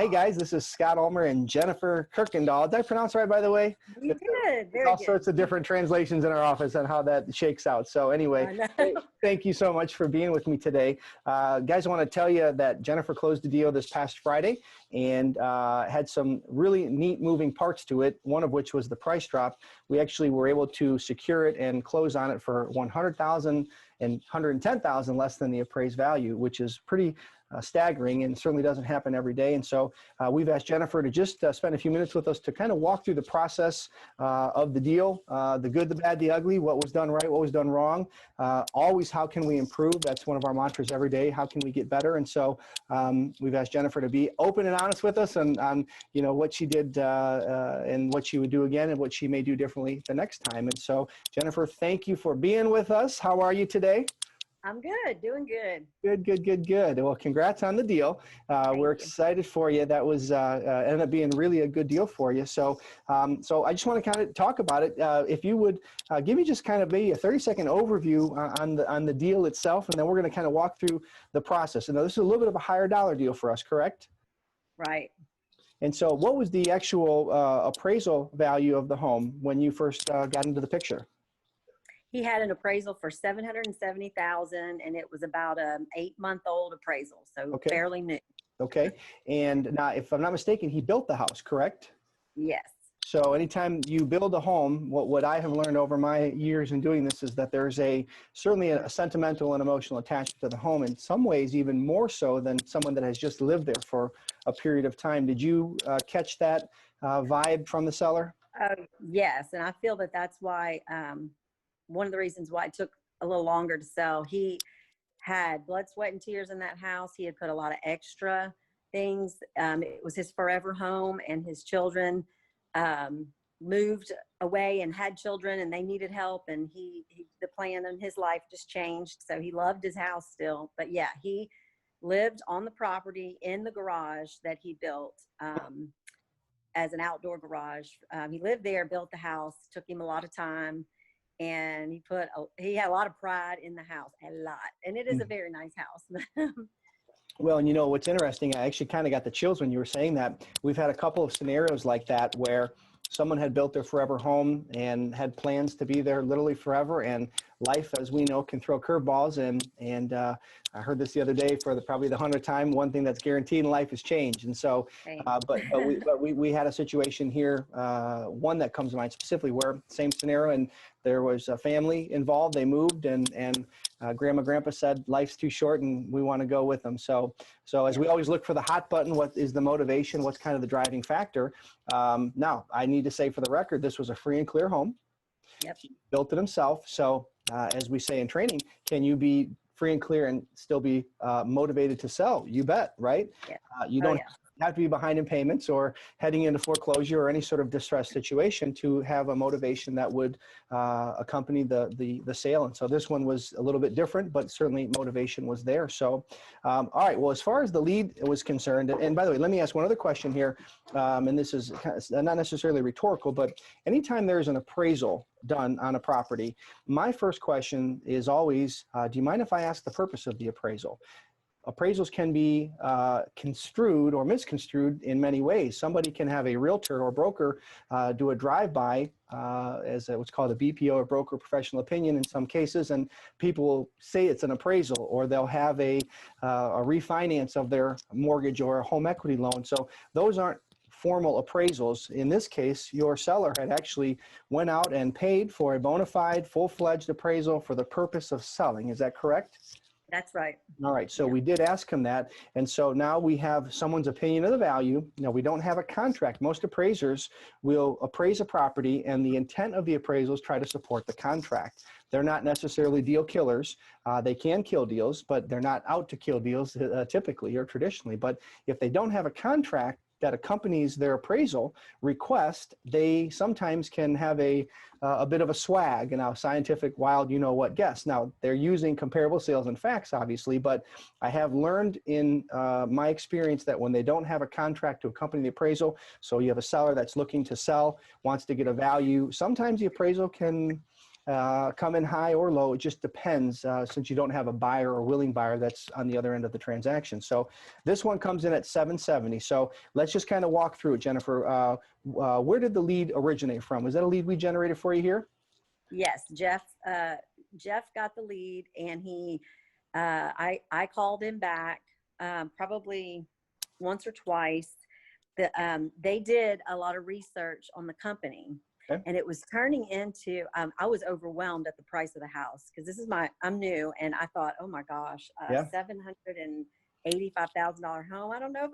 Hey guys, this is Scott Ulmer and Jennifer Kuykendall. Did I pronounce it right, by the way? You did. Very all good. sorts of different translations in our office on how that shakes out. So anyway, thank you so much for being with me today. Guys, I want to tell you that Jennifer closed the deal this past Friday and had some really neat moving parts to it, one of which was the price drop. We actually were able to secure it and close on it for $100,000 and $110,000 less than the appraised value, which is pretty staggering and certainly doesn't happen every day. And so we've asked Jennifer to just spend a few minutes with us to kind of walk through the process of the deal, the good, the bad, the ugly, what was done right, what was done wrong. Always, how can we improve? That's one of our mantras every day. How can we get better? And so we've asked Jennifer to be open and honest with us on you know, what she did and what she would do again and what she may do differently the next time. And so Jennifer, thank you for being with us. How are you today? I'm good, doing good. Good, good, good, good. Well, congrats on the deal. We're excited for you. That was ended up being really a good deal for you. So, so I just want to kind of talk about it. If you would give me just kind of maybe a 30-second overview on the deal itself, and then we're going to kind of walk through the process. And now this is a little bit of a higher dollar deal for us, correct? Right. And so, what was the actual appraisal value of the home when you first got into the picture? He had an appraisal for $770,000, and it was about an 8-month-old appraisal, so fairly new. Okay. And now, if I'm not mistaken, he built the house, correct? Yes. So anytime you build a home, what I have learned over my years in doing this is that there's certainly a sentimental and emotional attachment to the home, in some ways even more so than someone that has just lived there for a period of time. Did you catch that vibe from the seller? Yes, and I feel that that's why one of the reasons why it took a little longer to sell. He had blood, sweat, and tears in that house. He had put a lot of extra things. It was his forever home, and his children moved away and had children, and they needed help, and the plan in his life just changed. So he loved his house still, but yeah, he lived on the property in the garage that he built as an outdoor garage. He lived there, built the house, took him a lot of time. And he had a lot of pride in the house, a lot. And it is a very nice house. Well, and you know, what's interesting, I actually kind of got the chills when you were saying that. We've had a couple of scenarios like that where someone had built their forever home and had plans to be there literally forever. And life, as we know, can throw curveballs. And I heard this the other day for probably the 100th time. One thing that's guaranteed in life is change. And so, but we had a situation here, one that comes to mind specifically, where same scenario, and there was a family involved. They moved, and grandma, grandpa said, life's too short and we want to go with them. So as we always look for the hot button, what is the motivation? What's kind of the driving factor? Now, I need to say for the record, this was a free and clear home. Yep. He built it himself. So as we say in training, can you be free and clear and still be motivated to sell? You bet, right? Yeah. You don't have to be behind in payments or heading into foreclosure or any sort of distressed situation to have a motivation that would accompany the sale. And so this one was a little bit different, but certainly motivation was there. So, all right, well, as far as the lead was concerned, and by the way, let me ask one other question here, and this is not necessarily rhetorical, but anytime there's an appraisal done on a property, my first question is always, do you mind if I ask the purpose of the appraisal? Appraisals can be construed or misconstrued in many ways. Somebody can have a realtor or broker do a drive-by as what's called a BPO, or broker professional opinion in some cases, and people will say it's an appraisal, or they'll have a refinance of their mortgage or a home equity loan. So those aren't formal appraisals. In this case, your seller had actually went out and paid for a bona fide, full-fledged appraisal for the purpose of selling. Is that correct? That's right. All right. So we did ask him that. And so now we have someone's opinion of the value. Now, we don't have a contract. Most appraisers will appraise a property, and the intent of the appraisal is try to support the contract. They're not necessarily deal killers. They can kill deals, but they're not out to kill deals typically or traditionally. But if they don't have a contract that accompanies their appraisal request, they sometimes can have a bit of a swag and a scientific, wild, you know what guess. Now, they're using comparable sales and facts, obviously, but I have learned in my experience that when they don't have a contract to accompany the appraisal, so you have a seller that's looking to sell, wants to get a value, sometimes the appraisal can come in high or low. It just depends since you don't have a buyer or willing buyer that's on the other end of the transaction. So this one comes in at 770. So let's just kind of walk through it, Jennifer. Where did the lead originate from? Was that a lead we generated for you here? Yes, Jeff got the lead, and I called him back probably once or twice. They did a lot of research on the company, okay, and it was turning into, I was overwhelmed at the price of the house, because I'm new, and I thought, oh my gosh, yeah, $785,000 home. I don't know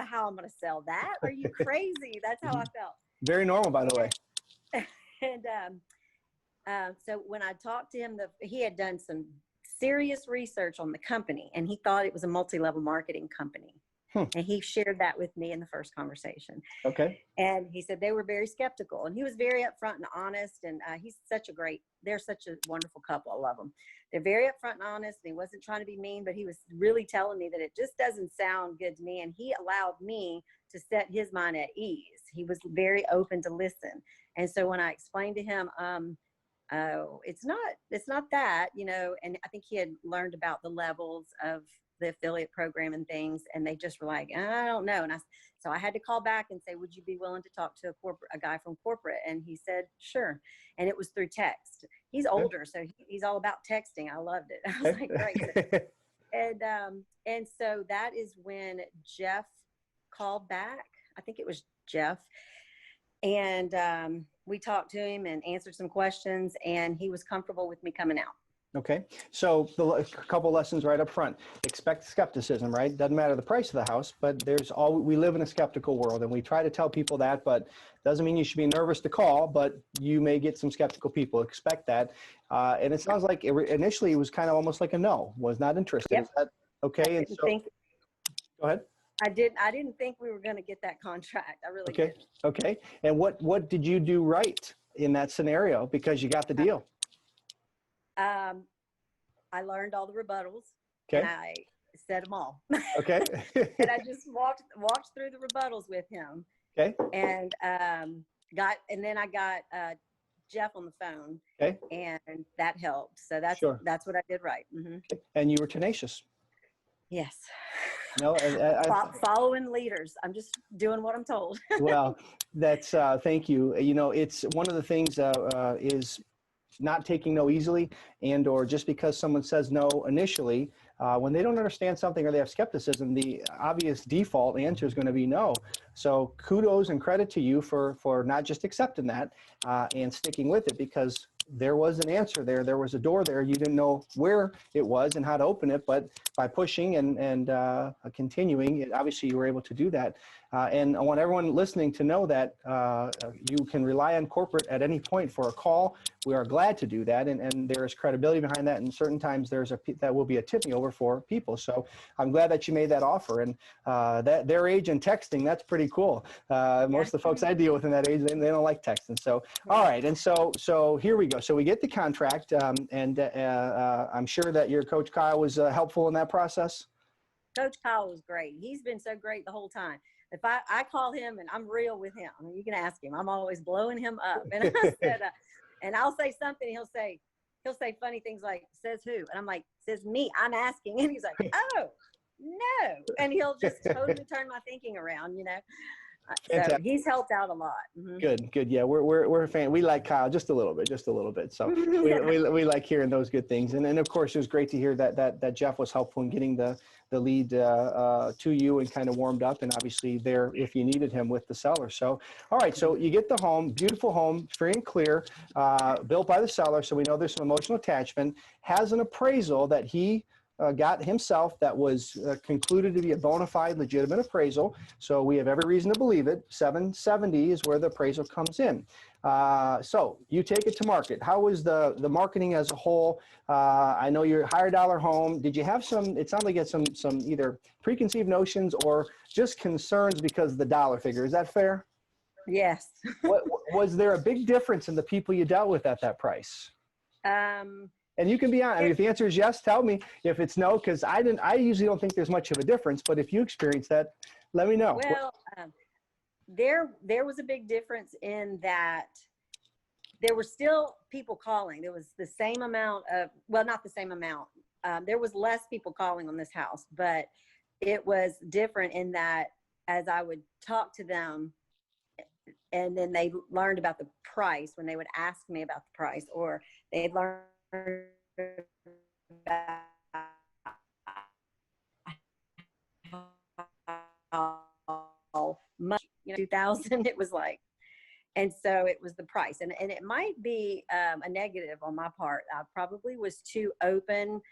how I'm going to sell that. Are you crazy? That's how I felt. Very normal, by the way. And so when I talked to him, he had done some serious research on the company, and he thought it was a multi-level marketing company. And he shared that with me in the first conversation. Okay. And he said they were very skeptical, and he was very upfront and honest. And they're such a wonderful couple. I love them. They're very upfront and honest. And he wasn't trying to be mean, but he was really telling me that it just doesn't sound good to me. And he allowed me to set his mind at ease. He was very open to listen. And so when I explained to him, oh, it's not that, and I think he had learned about the levels of the affiliate program and things, and they just were like, I don't know. And so I had to call back and say, would you be willing to talk to a guy from corporate? And he said, sure. And it was through text. He's older, so he's all about texting. I loved it. I was like, great. And so that is when Jeff called back. I think it was Jeff. And we talked to him and answered some questions, and he was comfortable with me coming out. Okay, so a couple lessons right up front. Expect skepticism, right? Doesn't matter the price of the house, but we live in a skeptical world, and we try to tell people that, but doesn't mean you should be nervous to call, but you may get some skeptical people. Expect that. And it sounds like initially it was kind of almost like a no, was not interested. Yep. Is that okay? Go ahead. I didn't think we were going to get that contract. I really didn't. Okay. And what did you do right in that scenario because you got the deal? I learned all the rebuttals, okay, and I said them all. Okay. And I just walked through the rebuttals with him. Okay. And then I got Jeff on the phone. Okay. And that helped. So that's what I did right. Mm-hmm. Okay. And you were tenacious. Yes. No, following leaders. I'm just doing what I'm told. Well, that's thank you. It's one of the things is not taking no easily, or just because someone says no initially, when they don't understand something or they have skepticism, the obvious default answer is going to be no. So kudos and credit to you for not just accepting that and sticking with it, because there was an answer there. There was a door there. You didn't know where it was and how to open it, but by pushing and continuing, obviously you were able to do that. And I want everyone listening to know that you can rely on corporate at any point for a call. We are glad to do that, and there is credibility behind that. And certain times that will be a tipping over for people. So I'm glad that you made that offer. And that their age and texting, that's pretty cool. Most of the folks I deal with in that age, they don't like texting. So all right, and so here we go. So we get the contract, and I'm sure that your coach Kyle was helpful in that process. Coach Kyle was great. He's been so great the whole time. If I call him and I'm real with him, I mean, you can ask him. I'm always blowing him up. And I said, and I'll say something. He'll say funny things like, says who? And I'm like, says me. I'm asking. And he's like, oh, no. And he'll just totally turn my thinking around, So he's helped out a lot. Mm-hmm. Good. Yeah, we're a fan. We like Kyle just a little bit. So we like hearing those good things. And of course, it was great to hear that Jeff was helpful in getting the lead to you and kind of warmed up, and obviously there if you needed him with the seller. So all right, so you get the home, beautiful home, free and clear, built by the seller. So we know there's some emotional attachment. Has an appraisal that he got himself that was concluded to be a bona fide legitimate appraisal. So we have every reason to believe it. 770 is where the appraisal comes in. So you take it to market. How was the marketing as a whole? I know you're a higher dollar home. Did you have it sounds like you had some either preconceived notions or just concerns because of the dollar figure. Is that fair? Yes. Was there a big difference in the people you dealt with at that price? And you can be honest. I mean, if the answer is yes, tell me. If it's no, because I usually don't think there's much of a difference. But if you experience that, let me know. Well, there was a big difference in that there were still people calling. There was the same amount of, well, not the same amount. There was less people calling on this house, but it was different in that as I would talk to them, and then they learned about the price when they would ask me about the price, or they'd learn about how much, 2000 it was like. And so it was the price. And it might be a negative on my part. I probably was too open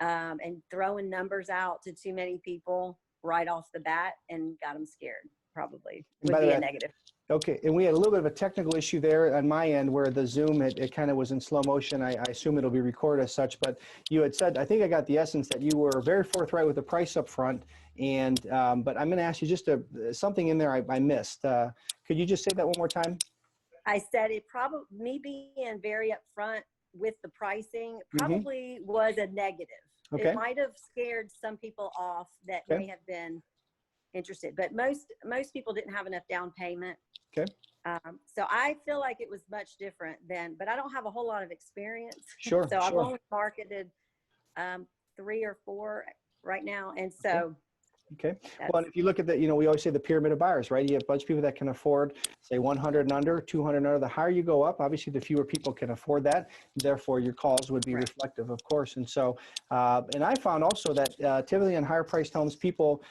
and throwing numbers out to too many people right off the bat and got them scared, probably would be a negative. Okay, and we had a little bit of a technical issue there on my end where the Zoom, it kind of was in slow motion. I assume it'll be recorded as such, but you had said, I think I got the essence that you were very forthright with the price up front. And, but I'm going to ask you just something in there I missed. Could you just say that one more time? I said it probably, me being very upfront with the pricing probably was a negative. Okay. It might have scared some people off that may have been interested, but most people didn't have enough down payment. Okay. So I feel like it was much different then, but I don't have a whole lot of experience. Sure. So I've only marketed 3 or 4 right now. And so. Okay. Well, and if you look at the, we always say the pyramid of buyers, right? You have a bunch of people that can afford, say 100 and under, 200 and under. The higher you go up, obviously the fewer people can afford that. Therefore, your calls would be reflective, of course. And so, and I found also that typically in higher priced homes, people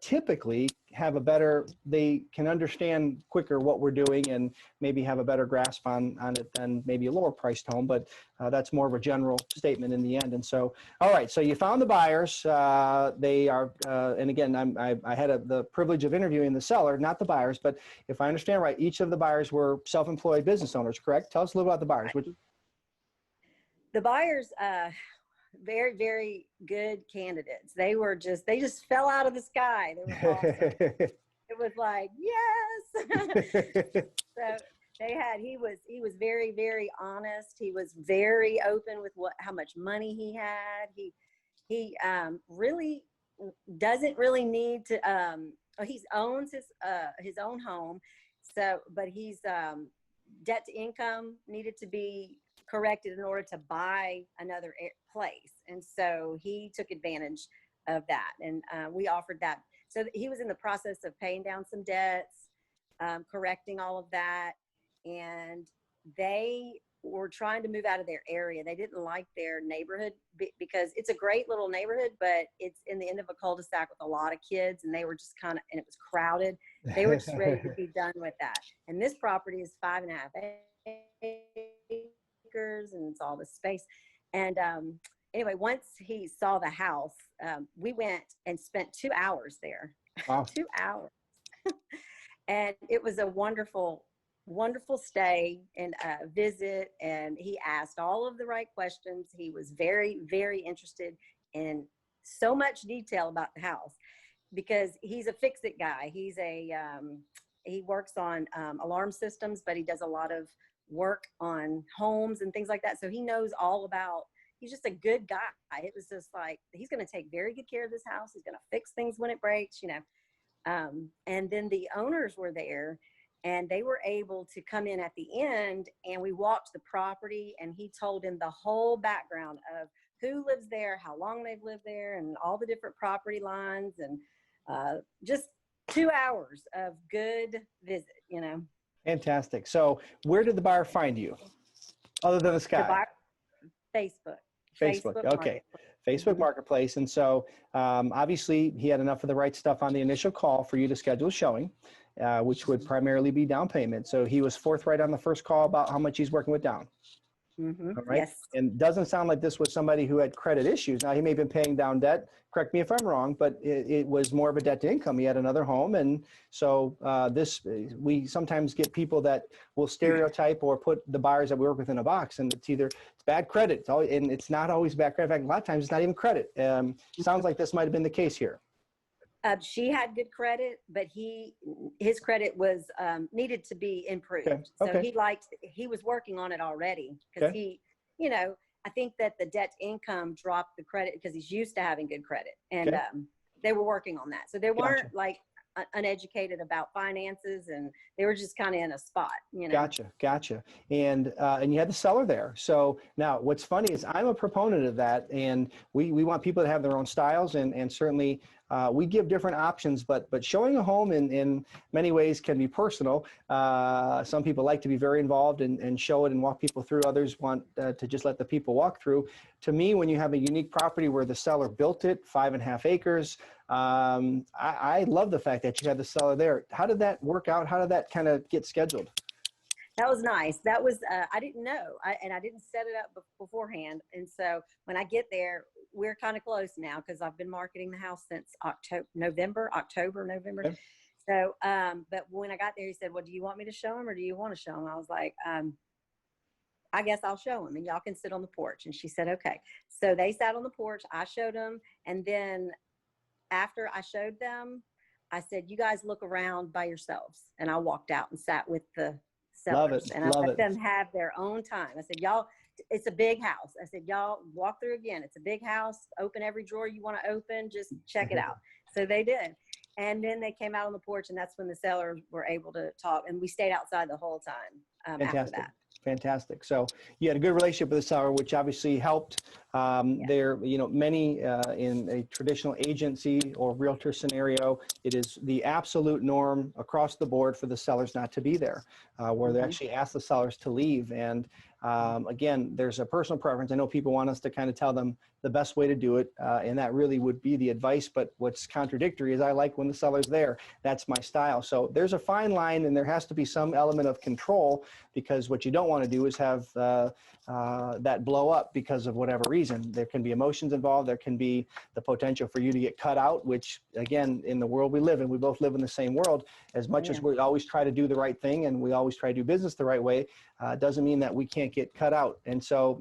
typically have they can understand quicker what we're doing and maybe have a better grasp on it than maybe a lower priced home. But that's more of a general statement in the end. And so, all right. So you found the buyers. They are, and again, I had the privilege of interviewing the seller, not the buyers. But if I understand right, each of the buyers were self-employed business owners, correct? Tell us a little about the buyers. The buyers, very, very good candidates. They just fell out of the sky. They were awesome. It was like, yes. So he was very, very honest. He was very open with how much money he had. He really doesn't really need to, he owns his own home. So, but he's, debt to income needed to be corrected in order to buy another place. And so he took advantage of that. And we offered that. So he was in the process of paying down some debts, correcting all of that. And they were trying to move out of their area. They didn't like their neighborhood because it's a great little neighborhood, but it's in the end of a cul-de-sac with a lot of kids. And they were just and it was crowded. They were just ready to be done with that. And this property is 5.5 acres and it's all the space. And anyway, once he saw the house, we went and spent 2 hours there. Wow. 2 hours. And it was a wonderful stay and visit. And he asked all of the right questions. He was very, very interested in so much detail about the house because he's a fix-it guy. He's he works on alarm systems, but he does a lot of work on homes and things like that. So he knows all about, he's just a good guy. It was just like, he's going to take very good care of this house. He's going to fix things when it breaks, and then the owners were there and they were able to come in at the end and we walked the property and he told him the whole background of who lives there, how long they've lived there and all the different property lines and just 2 hours of good visit, Fantastic. So where did the buyer find you other than the sky? Facebook. Okay. Facebook Marketplace. And so obviously he had enough of the right stuff on the initial call for you to schedule a showing, which would primarily be down payment. So he was forthright on the first call about how much he's working with down. All right. Yes. And doesn't sound like this was somebody who had credit issues. Now he may have been paying down debt. Correct me if I'm wrong, but it was more of a debt to income. He had another home. And so we sometimes get people that will stereotype or put the buyers that we work with in a box, and it's bad credit. And it's not always bad credit. In fact, a lot of times it's not even credit. Sounds like this might've been the case here. She had good credit, but his credit was needed to be improved. Okay. So he was working on it already because I think that the debt to income dropped the credit because he's used to having good credit, and they were working on that. So there weren't like uneducated about finances, and they were just kind of in a spot, you know. Gotcha. And you had the seller there. So now what's funny is I'm a proponent of that, and we want people to have their own styles, and certainly we give different options, but showing a home in many ways can be personal. Some people like to be very involved and show it and walk people through. Others want to just let the people walk through. To me, when you have a unique property where the seller built it, 5.5 acres, I love the fact that you had the seller there. How did that work out? How did that kind of get scheduled? That was nice. That was, I didn't know, and I didn't set it up beforehand. And so when I get there, we're kind of close now because I've been marketing the house since November. Okay. So, but when I got there, he said, well, do you want me to show him or do you want to show him? I was like, I guess I'll show him and y'all can sit on the porch. And she said, okay. So they sat on the porch. I showed them. And then after I showed them, I said, you guys look around by yourselves. And I walked out and sat with the sellers. And I let them have their own time. I said, y'all, it's a big house. I said, y'all walk through again. It's a big house. Open every drawer you want to open. Just check it out. So they did. And then they came out on the porch, and that's when the sellers were able to talk. And we stayed outside the whole time after that. Fantastic. So you had a good relationship with the seller, which obviously helped. There, many in a traditional agency or realtor scenario, it is the absolute norm across the board for the sellers not to be there, where they actually ask the sellers to leave. And again, there's a personal preference. I know people want us to kind of tell them the best way to do it, and that really would be the advice. But what's contradictory is I like when the seller's there. That's my style. So there's a fine line, and there has to be some element of control, because what you don't want to do is have that blow up because of whatever reason. There can be emotions involved. There can be the potential for you to get cut out, which, again, in the world we live in, we both live in the same world. As much as we always try to do the right thing and we always try to do business the right way, doesn't mean that we can't get cut out. And so,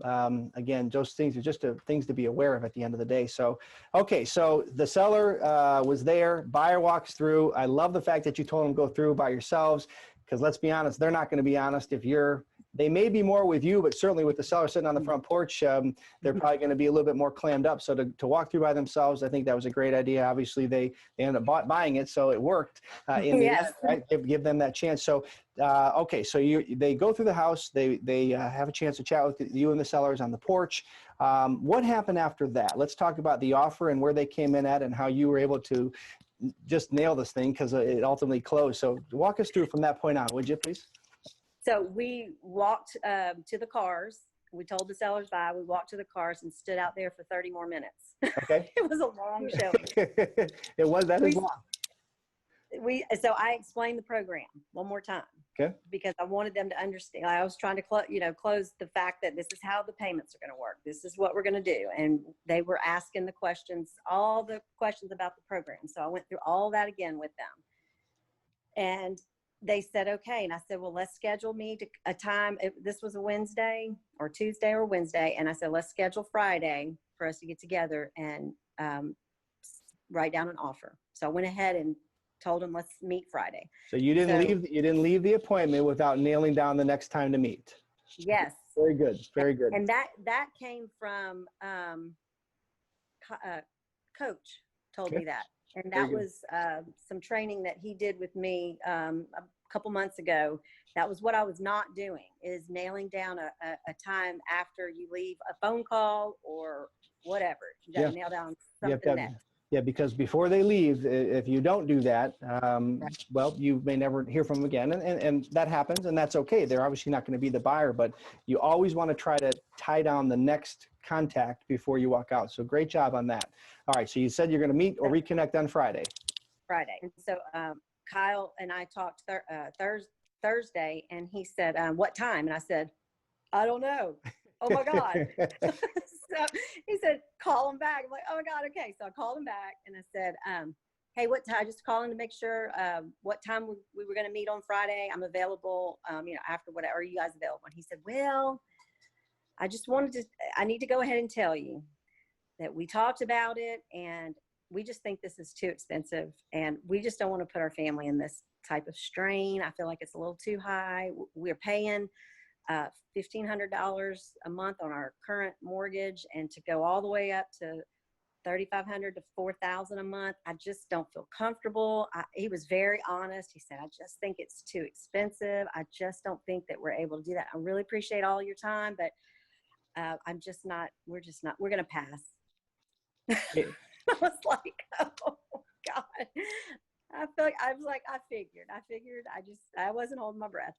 again, those things are just things to be aware of at the end of the day. So, okay, so the seller was there, buyer walks through. I love the fact that you told them go through by yourselves, because let's be honest, they're not going to be honest if they may be more with you, but certainly with the seller sitting on the front porch, they're probably going to be a little bit more clammed up. So to walk through by themselves, I think that was a great idea. Obviously, they ended up buying it, so it worked in the end, right? Give them that chance. So, okay, so they go through the house, they have a chance to chat with you and the sellers on the porch. What happened after that? Let's talk about the offer and where they came in at and how you were able to just nail this thing, because it ultimately closed. So walk us through from that point on, would you please? So we walked to the cars. We told the sellers bye. We walked to the cars and stood out there for 30 more minutes. Okay. It was a long showing. It was. That is long. So I explained the program one more time. Okay. Because I wanted them to understand. I was trying to close the fact that this is how the payments are going to work. This is what we're going to do. And they were asking the questions, all the questions about the program. So I went through all that again with them. And they said, okay. And I said, well, let's schedule me to a time. This was a Wednesday or Tuesday or Wednesday. And I said, let's schedule Friday for us to get together and write down an offer. So I went ahead and told them, let's meet Friday. So you didn't leave the appointment without nailing down the next time to meet. Yes. Very good. Very good. And that came from coach told me that. And that was some training that he did with me a couple months ago. That was what I was not doing, is nailing down a time after you leave a phone call or whatever. You got to nail down something next. Yeah, because before they leave, if you don't do that, well, you may never hear from them again. And that happens, and that's okay. They're obviously not going to be the buyer, but you always want to try to tie down the next contact before you walk out. So great job on that. All right, so you said you're going to meet or reconnect on Friday. Friday. And so Kyle and I talked Thursday, and he said, what time? And I said, I don't know. Oh my God. So he said, call him back. I'm like, oh my God. Okay. So I called him back and I said, hey, what time? Just calling to make sure what time we were going to meet on Friday. I'm available, after whatever. Are you guys available? And he said, well, I need to go ahead and tell you that we talked about it and we just think this is too expensive and we just don't want to put our family in this type of strain. I feel like it's a little too high. We're paying $1,500 a month on our current mortgage, and to go all the way up to $3,500 to $4,000 a month. I just don't feel comfortable. He was very honest. He said, I just think it's too expensive. I just don't think that we're able to do that. I really appreciate all your time, but we're going to pass. Yeah. I was like, oh God. I figured, I wasn't holding my breath.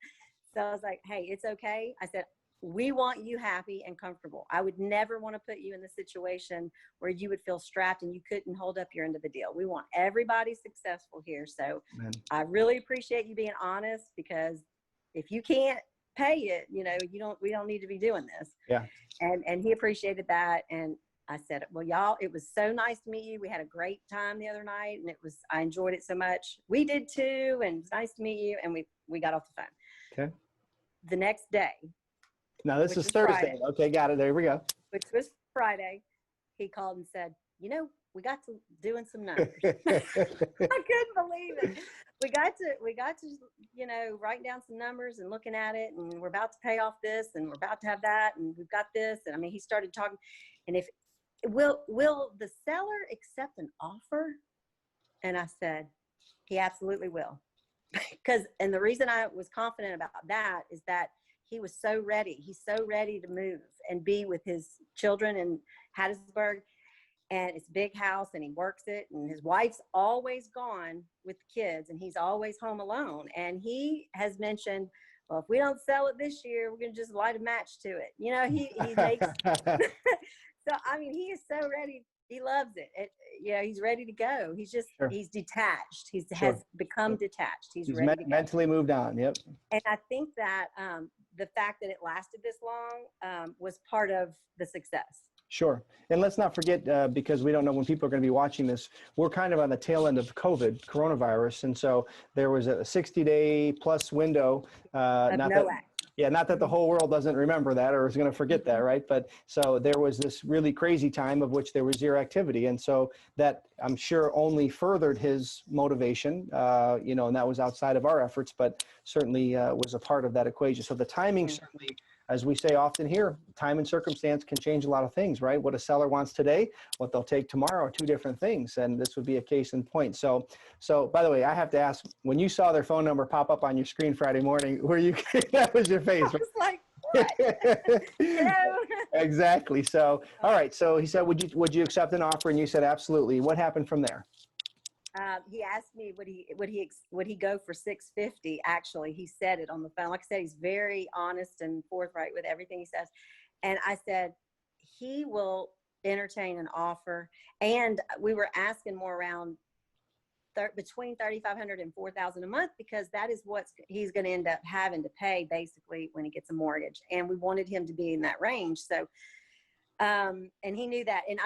So I was like, hey, it's okay. I said, we want you happy and comfortable. I would never want to put you in the situation where you would feel strapped and you couldn't hold up your end of the deal. We want everybody successful here. So Man. I really appreciate you being honest, because if you can't pay it, we don't need to be doing this. Yeah. And he appreciated that. And I said, well, y'all, it was so nice to meet you. We had a great time the other night, and I enjoyed it so much. We did too. And it's nice to meet you. And we got off the phone. Okay. The next day. Now this is Thursday. Friday. Okay, got it. There we go. Which was Friday. He called and said, we got to doing some numbers. I couldn't believe it. We got to, writing down some numbers and looking at it, and we're about to pay off this, and we're about to have that, and we've got this. And I mean, he started talking, and will the seller accept an offer? And I said, he absolutely will. And the reason I was confident about that is that he was so ready. He's so ready to move and be with his children in Hattiesburg. And it's a big house, and he works it. And his wife's always gone with the kids, and he's always home alone. And he has mentioned, well, if we don't sell it this year, we're going to just light a match to it. He makes, so, I mean, he is so ready. He loves it. He's ready to go. He's just, Sure. He's detached. He Sure. has become detached. He's ready to go. Mentally moved on. Yep. And I think that the fact that it lasted this long was part of the success. Sure. And let's not forget, because we don't know when people are going to be watching this, we're kind of on the tail end of coronavirus. And so there was a 60-day plus window. Not that the whole world doesn't remember that or is going to forget that, right? But so there was this really crazy time of which there was zero activity. And so that, I'm sure, only furthered his motivation, and that was outside of our efforts, but certainly was a part of that equation. So the timing certainly, as we say often here, time and circumstance can change a lot of things, right? What a seller wants today, what they'll take tomorrow are two different things. And this would be a case in point. So by the way, I have to ask, when you saw their phone number pop up on your screen Friday morning, that was your face, right? I was like, what? Exactly. So, all right. So he said, would you accept an offer? And you said, absolutely. What happened from there? He asked me, would he go for $650? Actually, he said it on the phone. Like I said, he's very honest and forthright with everything he says. And I said, he will entertain an offer. And we were asking more around between $3,500 and $4,000 a month, because that is what he's going to end up having to pay basically when he gets a mortgage. And we wanted him to be in that range. So, and he knew that. And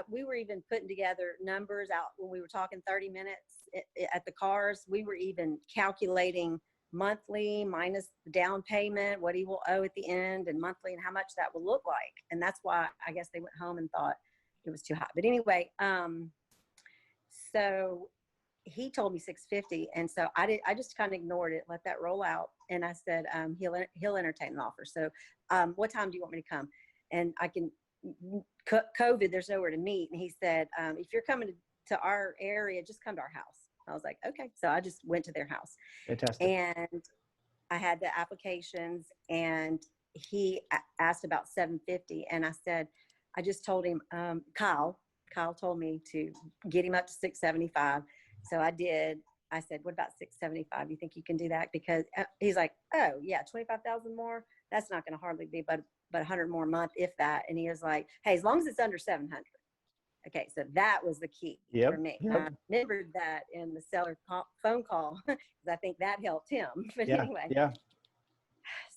we were even putting together numbers out when we were talking 30 minutes at the cars. We were even calculating monthly minus the down payment, what he will owe at the end, and monthly, and how much that will look like. And that's why I guess they went home and thought it was too high. But anyway, so he told me $650. And so I just kind of ignored it, let that roll out. And I said, he'll entertain an offer. So, what time do you want me to come? And I can, COVID, there's nowhere to meet. And he said, if you're coming to our area, just come to our house. I was like, okay. So I just went to their house. Fantastic. And I had the applications, and he asked about $750. And I said, I just told him, Kyle told me to get him up to $675. So I did. I said, what about $675? You think you can do that? Because he's like, oh yeah, 25,000 more. That's not going to hardly be but 100 more a month, if that. And he was like, hey, as long as it's under 700. Okay. So that was the key for me. Yep. I remembered that in the seller phone call, because I think that helped him. But anyway. Yeah.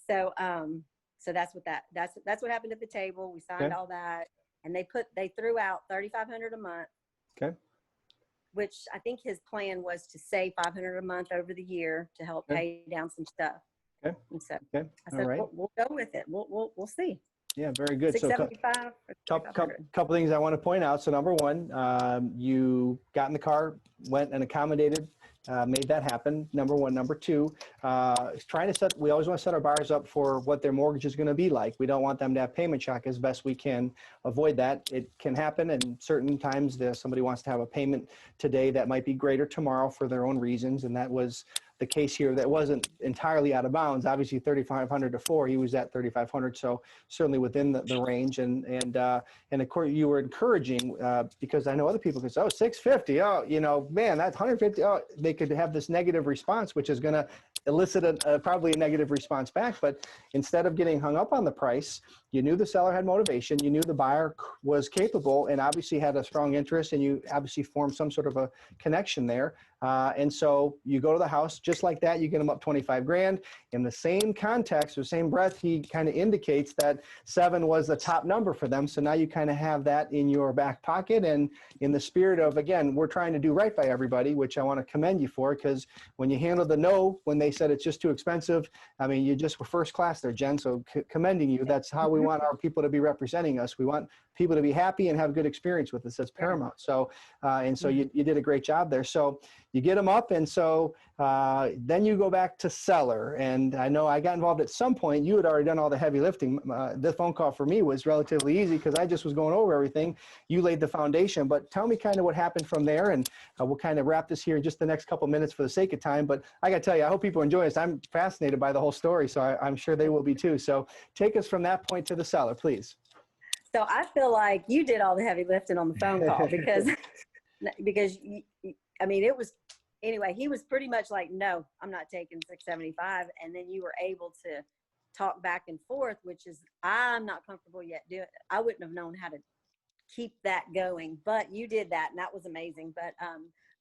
So, so that's what happened at the table. We signed all that, and they threw out $3,500 a month. Okay. Which I think his plan was to save $500 a month over the year to help pay down some stuff. Okay. And so I said, all right. we'll go with it. We'll see. Yeah, very good. So couple things I want to point out. So number one, you got in the car, went and accommodated made that happen, number one. Number two, we always want to set our buyers up for what their mortgage is going to be like. We don't want them to have payment shock as best we can avoid that. It can happen, and certain times somebody wants to have a payment today that might be greater tomorrow for their own reasons, and that was the case here. That wasn't entirely out of bounds. Obviously, 3,500 to 4, he was at 3,500, so certainly within the range. And of course, you were encouraging because I know other people could say, oh, 650, oh, you know, man, that's 150. Oh, they could have this negative response, which is going to elicit probably a negative response back. But instead of getting hung up on the price, you knew the seller had motivation, you knew the buyer was capable and obviously had a strong interest, and you obviously formed some sort of a connection there. And so you go to the house just like that, you get them up 25 grand. In the same context or same breath, he kind of indicates that 7 was the top number for them. So now you kind of have that in your back pocket, and in the spirit of, again, we're trying to do right by everybody, which I want to commend you for, because when you handled the no, when they said it's just too expensive, I mean, you just were first class there, Jen, so commending you. That's how we want our people to be representing us. We want people to be happy and have good experience with us. That's paramount. So, you did a great job there. So you get them up, and so then you go back to seller. And I know I got involved at some point. You had already done all the heavy lifting. This phone call for me was relatively easy because I just was going over everything. You laid the foundation, but tell me kind of what happened from there, and we'll kind of wrap this here in just the next couple minutes for the sake of time. But I got to tell you, I hope people enjoy this. I'm fascinated by the whole story, so I'm sure they will be too. So take us from that point to the seller, please. So I feel like you did all the heavy lifting on the phone call because I mean, it was, anyway, he was pretty much like, no, I'm not taking 675. And then you were able to talk back and forth, which is, I'm not comfortable yet doing it. I wouldn't have known how to keep that going, but you did that, and that was amazing.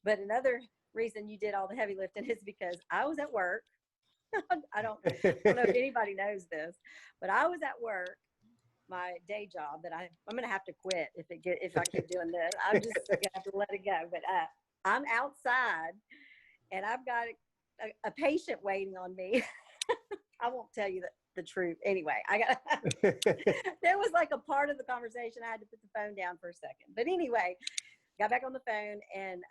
But another reason you did all the heavy lifting is because I was at work. I don't know if anybody knows this, but I was at work, my day job that I'm going to have to quit if I keep doing this. I'm just going to have to let it go. But I'm outside, and I've got a patient waiting on me. I won't tell you the truth. Anyway, there was like a part of the conversation I had to put the phone down for a second. But anyway, got back on the phone, and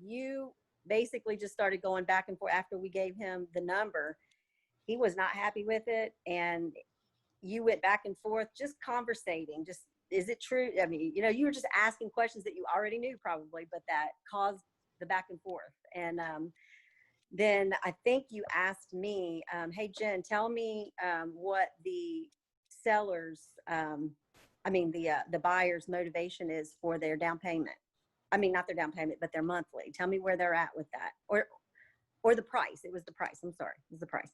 you basically just started going back and forth after we gave him the number. He was not happy with it, and you went back and forth, just conversating, just, is it true? I mean, you know, you were just asking questions that you already knew probably, but that caused the back and forth. And then I think you asked me, hey, Jen, tell me what the sellers, the buyer's motivation is for their down payment. I mean, not their down payment, but their monthly. Tell me where they're at with that. Or the price. It was the price. I'm sorry. It was the price.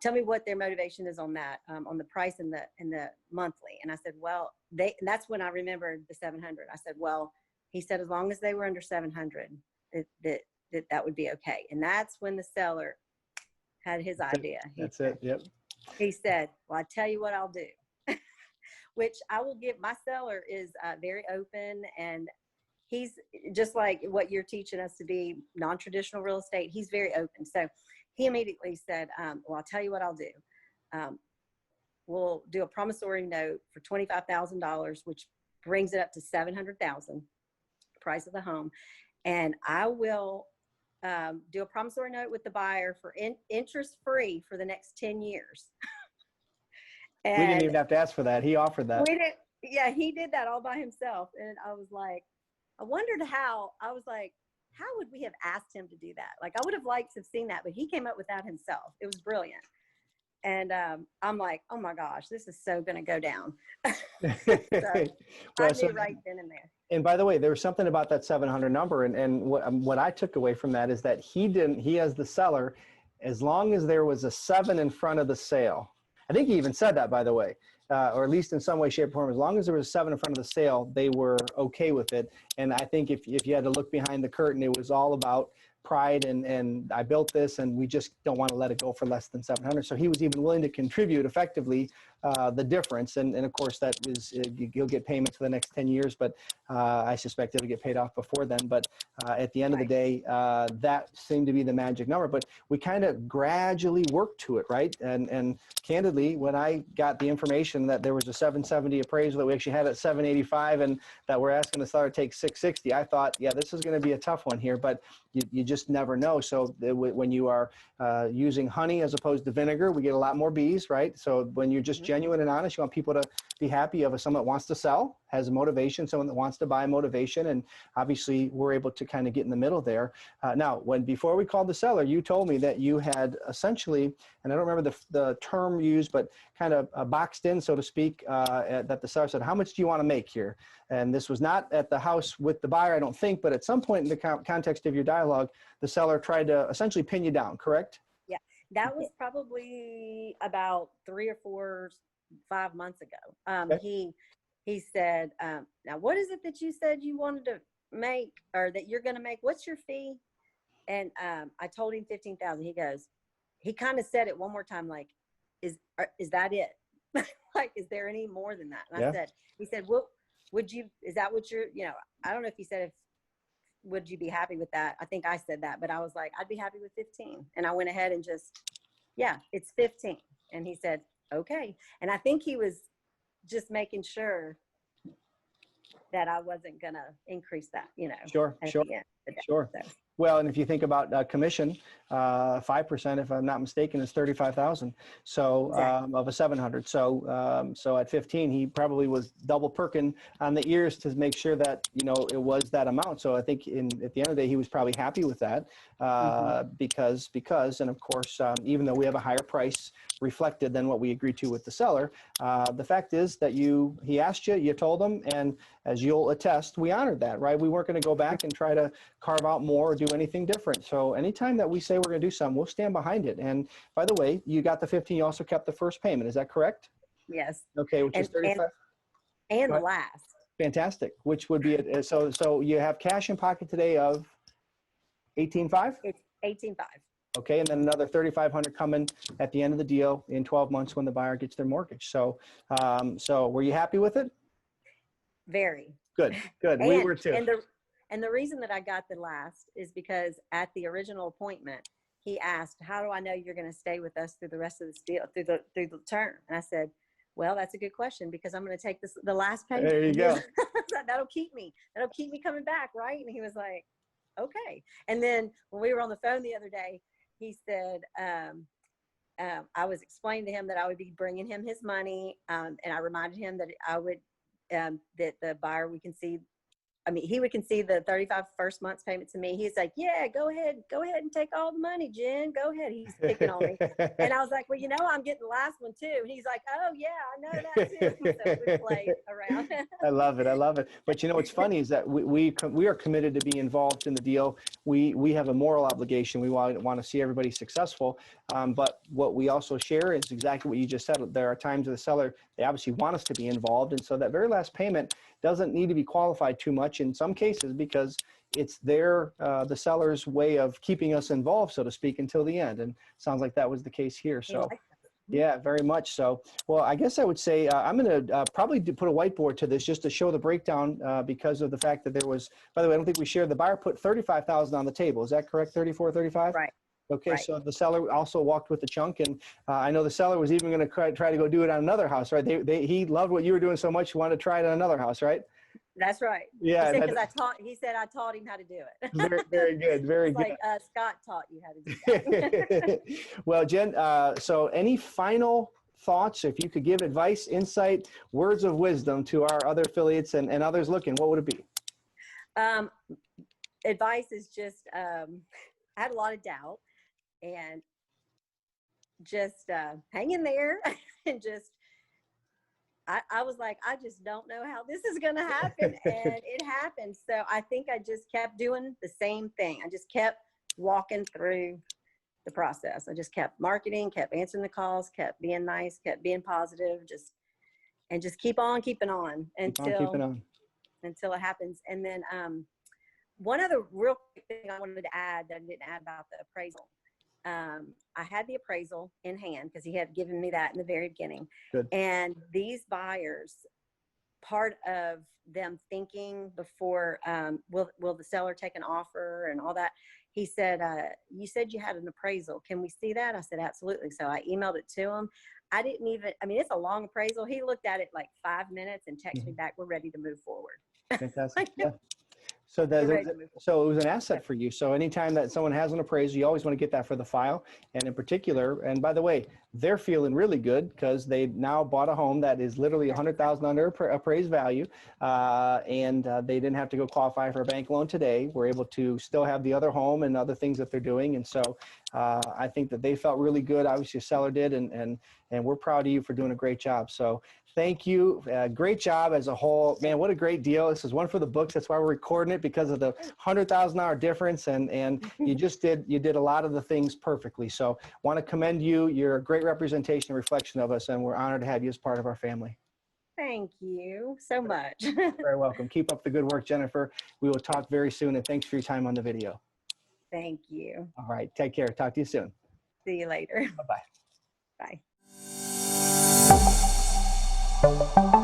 Tell me what their motivation is on that, on the price and the monthly. And I said, well, and that's when I remembered the 700. I said, well, he said, as long as they were under 700, that would be okay. And that's when the seller had his idea. That's it. Yep. He said, well, I tell you what I'll do, which I will give. My seller is very open, and he's just like what you're teaching us to be, non-traditional real estate. He's very open. So he immediately said, well, I'll tell you what I'll do. We'll do a promissory note for $25,000, which brings it up to $700,000, price of the home. And I will do a promissory note with the buyer for interest-free for the next 10 years. And we didn't even have to ask for that. He offered that. Yeah, he did that all by himself. And I was like, I wondered how would we have asked him to do that? Like, I would have liked to have seen that, but he came up with that himself. It was brilliant. And I'm like, oh my gosh, this is so going to go down. So I knew right then and there. And by the way, there was something about that 700 number. And what I took away from that is that he as the seller, as long as there was a 7 in front of the sale, I think he even said that, by the way, or at least in some way, shape, or form, as long as there was a 7 in front of the sale, they were okay with it. And I think if you had to look behind the curtain, it was all about pride and I built this and we just don't want to let it go for less than 700. So he was even willing to contribute effectively the difference. And of course that is, you'll get payments for the next 10 years, but I suspect it'll get paid off before then. But at the end of the day, that seemed to be the magic number, but we kind of gradually worked to it, right? And candidly, when I got the information that there was a 770 appraisal that we actually had at 785 and that we're asking the seller to take 660, I thought, yeah, this is going to be a tough one here, but you just just never know. So when you are using honey as opposed to vinegar, we get a lot more bees, right? So when you're just genuine and honest, you want people to be happy of someone that wants to sell, has a motivation, someone that wants to buy motivation. And obviously we're able to kind of get in the middle there. Now, before we called the seller, you told me that you had essentially, and I don't remember the term used, but kind of boxed in, so to speak, that the seller said, how much do you want to make here? And this was not at the house with the buyer, I don't think, but at some point in the context of your dialogue, the seller tried to essentially pin you down, correct? Yeah, that was probably about 3 or 4, 5 months ago. Okay. He said, now what is it that you said you wanted to make, or that you're going to make? What's your fee? And I told him 15,000. He kind of said it one more time, like, is that it? Like, is there any more than that? And Yeah. he said, well, is that what you're, I don't know if he said, would you be happy with that? I think I said that, but I was like, I'd be happy with 15. And I went ahead and it's 15. And he said, okay. And I think he was just making sure that I wasn't going to increase that, Sure, at sure, the end of the day. sure. So, Well, and if you think about commission, 5%, if I'm not mistaken, is 35,000. So exactly. of a 700. So at 15, he probably was double perking on the ears to make sure that it was that amount. So I think at the end of the day, he was probably happy with that because, and of course, even though we have a higher price reflected than what we agreed to with the seller, the fact is that he asked you, you told him, and as you'll attest, we honored that, right? We weren't going to go back and try to carve out more or do anything different. So anytime that we say we're going to do something, we'll stand behind it. And by the way, you got the 15, you also kept the first payment. Is that correct? Yes. Okay, which is 35. And the last. Fantastic. Which would be, so you have cash in pocket today of 18.5? It's 18.5. Okay, and then another 3,500 coming at the end of the deal in 12 months when the buyer gets their mortgage. So, so were you happy with it? Very. Good. We were too. And the reason that I got the last is because at the original appointment, he asked, how do I know you're going to stay with us through the rest of this deal, through the term? And I said, well, that's a good question, because I'm going to take the last payment. There you go. That'll keep me coming back. Right. And he was like, okay. And then when we were on the phone the other day, he said, I was explaining to him that I would be bringing him his money. And I reminded him that I would, that the buyer he would concede the 35 first month's payment to me. He's like, yeah, go ahead and take all the money, Jen. Go ahead. He's picking on me. And I was like, well, I'm getting the last one too. And he's like, oh yeah, I know that too. So we played around. I love it. But what's funny is that we are committed to be involved in the deal. We have a moral obligation. We want to see everybody successful. But what we also share is exactly what you just said. There are times the seller, they obviously want us to be involved. And so that very last payment doesn't need to be qualified too much in some cases, because it's the seller's way of keeping us involved, so to speak, until the end. And sounds like that was the case here. So yeah, very much so. Well, I guess I would say I'm going to probably put a whiteboard to this just to show the breakdown because of the fact that there was, by the way, I don't think we shared, the buyer put 35,000 on the table. Is that correct? 34, 35? Right. Okay, right. So the seller also walked with the chunk, and I know the seller was even going to try to go do it on another house, right? He loved what you were doing so much, he wanted to try it on another house, right? That's right. Yeah. He said I taught him how to do it. Very good. Very good. Like Scott taught you how to do that. Well, Jen, so any final thoughts, if you could give advice, insight, words of wisdom to our other affiliates and others looking, what would it be? Advice is just, I had a lot of doubt, and just hang in there and just, I was like, I just don't know how this is going to happen. And it happened. So I think I just kept doing the same thing. I just kept walking through the process. I just kept marketing, kept answering the calls, kept being nice, kept being positive, just keep on keeping on until it happens. And then one other real quick thing I wanted to add that I didn't add about the appraisal. I had the appraisal in hand because he had given me that in the very beginning. Good. And these buyers, part of them thinking before, will the seller take an offer and all that? He said, you said you had an appraisal. Can we see that? I said, absolutely. So I emailed it to him. I didn't even, it's a long appraisal. He looked at it like 5 minutes and texted me back, we're ready to move forward. Fantastic. Yeah. So We're ready to move so it was an asset for you. So anytime that someone has an appraisal, you always want to get that for the file. And in particular, and by the way, they're feeling really good because they now bought a home that is literally 100,000 under appraised value, and they didn't have to go qualify for a bank loan today. We're able to still have the other home and other things that they're doing, and so I think that they felt really good. Obviously, the seller did, and we're proud of you for doing a great job. So thank you. Great job as a whole. Man, what a great deal. This is one for the books. That's why we're recording it, because of the $100,000 difference. And you did a lot of the things perfectly. So want to commend you. You're a great representation and reflection of us, and we're honored to have you as part of our family. Thank you so much. You're very welcome. Keep up the good work, Jennifer. We will talk very soon, and thanks for your time on the video. Thank you. All right. Take care. Talk to you soon. See you later. Bye-bye. Bye.